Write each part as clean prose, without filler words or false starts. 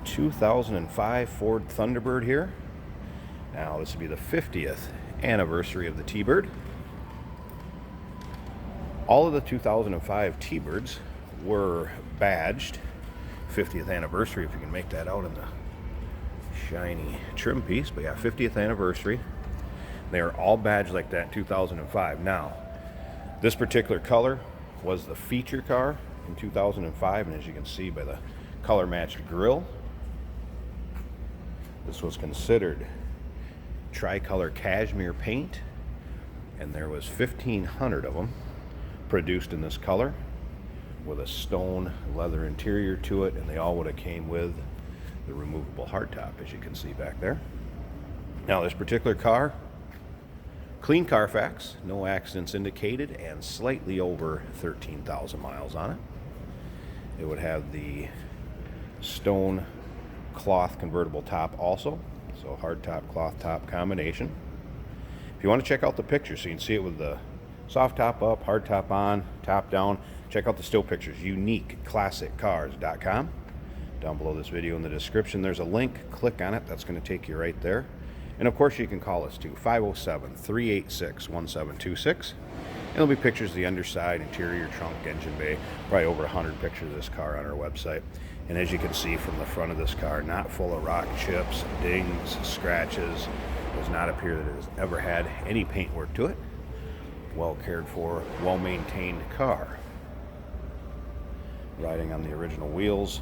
2005 Ford Thunderbird here. Now this will be the 50th anniversary of the T-Bird. All of the 2005 T-Birds were badged 50th anniversary, if you can make that out in the shiny trim piece. But yeah, 50th anniversary. They are all badged like that in 2005. Now, this particular color was the feature car in 2005, and as you can see by the color matched grille, this was considered tricolor cashmere paint, and there was 1,500 of them produced in this color with a stone leather interior to it, and they all would have came with the removable hardtop, as you can see back there. Now this particular car, clean Carfax, no accidents indicated, and slightly over 13,000 miles on it. It would have the stone cloth convertible top also, so hard top, cloth top combination. If you want to check out the picture so you can see it with the soft top up, hard top on, top down, check out the still pictures, uniqueclassiccars.com. Down below this video in the description, there's a link. Click on it. That's going to take you right there. And of course, you can call us too, 507-386-1726. And there'll be pictures of the underside, interior, trunk, engine bay, probably over 100 pictures of this car on our website. And as you can see from the front of this car, not full of rock chips, dings, scratches. Does not appear that it has ever had any paint work to it. Well cared for, well maintained car. Riding on the original wheels,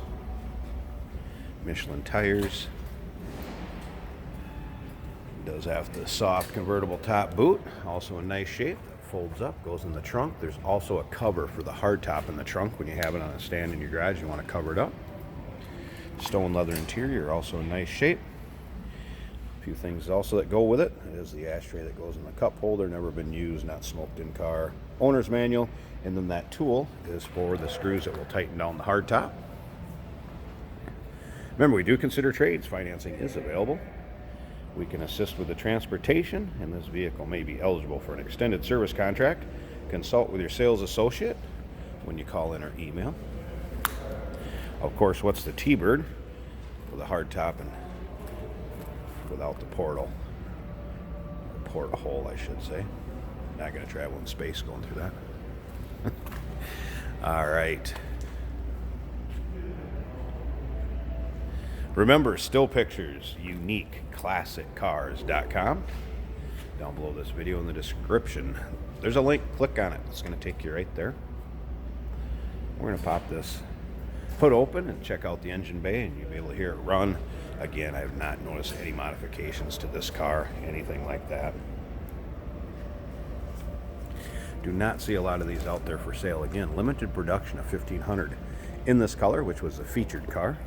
Michelin tires. Does have the soft convertible top boot, also in nice shape. Folds up, goes in the trunk. There's also a cover for the hard top in the trunk. When you have it on a stand in your garage, you want to cover it up. Stone leather interior, also in nice shape. A few things also that go with it. It is the ashtray that goes in the cup holder, never been used, not smoked in car. Owner's manual, and then that tool is for the screws that will tighten down the hard top. Remember, we do consider trades. Financing is available. We can assist with the transportation, and this vehicle may be eligible for an extended service contract. Consult with your sales associate when you call in or email. Of course, what's the T-Bird with a hard top and without the portal, or porthole, I should say. Not going to travel in space going through that. All right. Remember, still pictures, uniqueclassiccars.com. Down below this video in the description, there's a link. Click on it. It's going to take you right there. We're going to pop this hood open and check out the engine bay, and you'll be able to hear it run. Again, I have not noticed any modifications to this car, anything like that. Do not see a lot of these out there for sale. Again, limited production of 1,500 in this color, which was a featured car.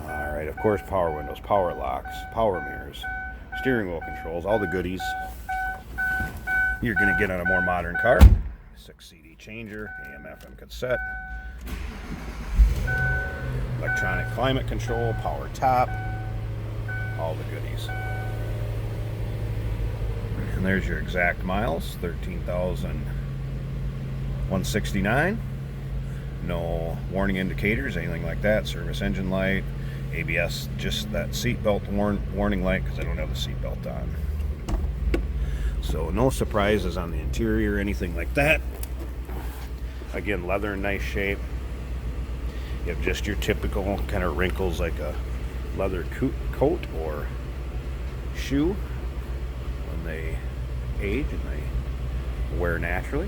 Alright, of course, power windows, power locks, power mirrors, steering wheel controls, all the goodies you're going to get on a more modern car. 6 CD changer, AM FM cassette, electronic climate control, power top, all the goodies. And there's your exact miles, 13,169. No warning indicators, anything like that. Service engine light, ABS, just that seatbelt warning light because I don't have the seatbelt on. So no surprises on the interior, anything like that. Again, leather in nice shape. You have just your typical kind of wrinkles like a leather coat or shoe when they age and they wear naturally.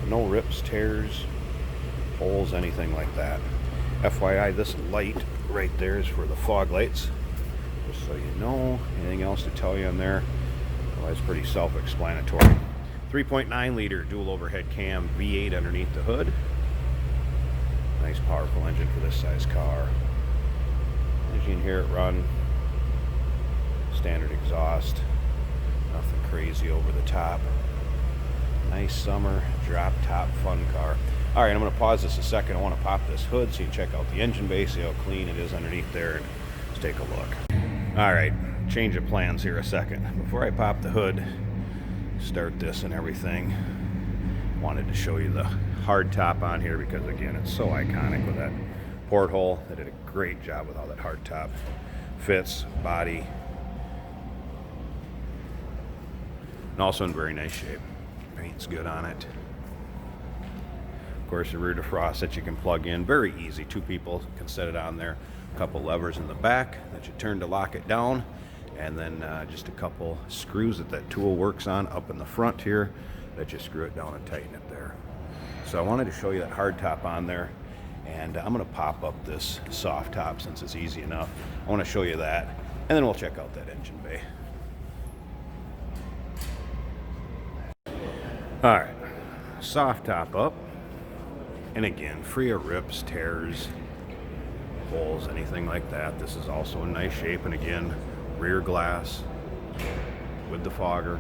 No rips, tears, holes, anything like that. FYI, this light right there is for the fog lights, just so you know. Anything else to tell you on there? Well, it's pretty self-explanatory. 3.9 liter dual overhead cam V8 underneath the hood. Nice powerful engine for this size car. As you can hear it run, standard exhaust, nothing crazy over the top. Nice summer drop top fun car. All right, I'm going to pause this a second. I want to pop this hood so you can check out the engine bay, see how clean it is underneath there, and let's take a look. All right, change of plans here a second. Before I pop the hood, start this and everything, I Wanted to show you the hard top on here because, again, it's so iconic with that porthole. They did a great job with all that hard top. Fits, body, and also in very nice shape. Paint's good on it. Of course, the rear defrost that you can plug in, very easy. 2 people can set it on there. A couple levers in the back that you turn to lock it down, and then just a couple screws that tool works on up in the front here that you screw it down and tighten it there. So I wanted to show you that hard top on there, and I'm going to pop up this soft top since it's easy enough. I want to show you that, and then we'll check out that engine bay. All right, soft top up, and again, free of rips, tears, holes, anything like that. This is also in nice shape, and again, rear glass with the fogger.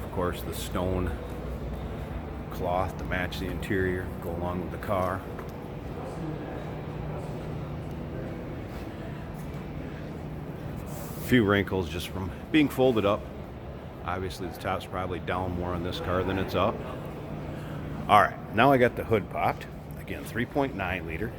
Of course, the stone cloth to match the interior, go along with the car. A few wrinkles just from being folded up. Obviously, the top's probably down more on this car than it's up. All right, now I got the hood popped. Again, 3.9 liter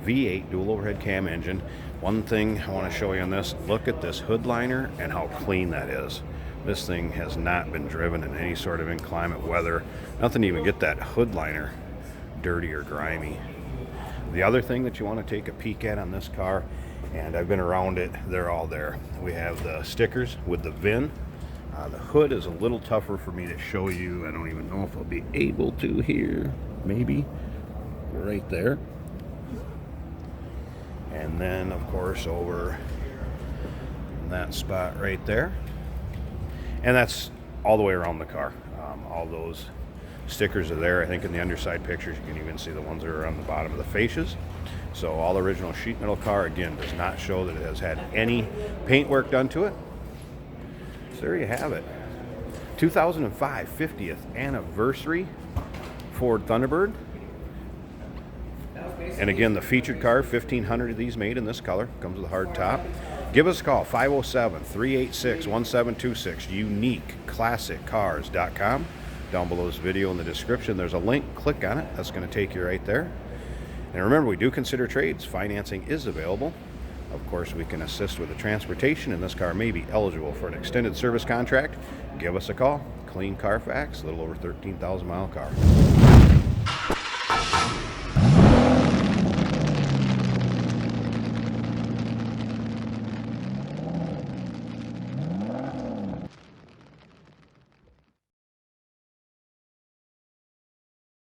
V8 dual overhead cam engine. One thing I want to show you on this, look at this hood liner and how clean that is. This thing has not been driven in any sort of inclement weather. Nothing to even get that hood liner dirty or grimy. The other thing that you want to take a peek at on this car, and I've been around it, they're all there. We have the stickers with the VIN. The hood is a little tougher for me to show you. I don't even know if I'll be able to here. Maybe. Right there. And then, of course, over in that spot right there. And that's all the way around the car. All those stickers are there. I think in the underside pictures you can even see the ones that are on the bottom of the fascias. So all original sheet metal car, again, does not show that it has had any paint work done to it. So there you have it. 2005 50th anniversary Ford Thunderbird. And again, the featured car, 1,500 of these made in this color. Comes with a hard top. Give us a call, 507-386-1726, uniqueclassiccars.com. Down below this video in the description, there's a link. Click on it. That's going to take you right there. And remember, we do consider trades. Financing is available. Of course, we can assist with the transportation, and this car may be eligible for an extended service contract. Give us a call. Clean Carfax, a little over 13,000 mile car.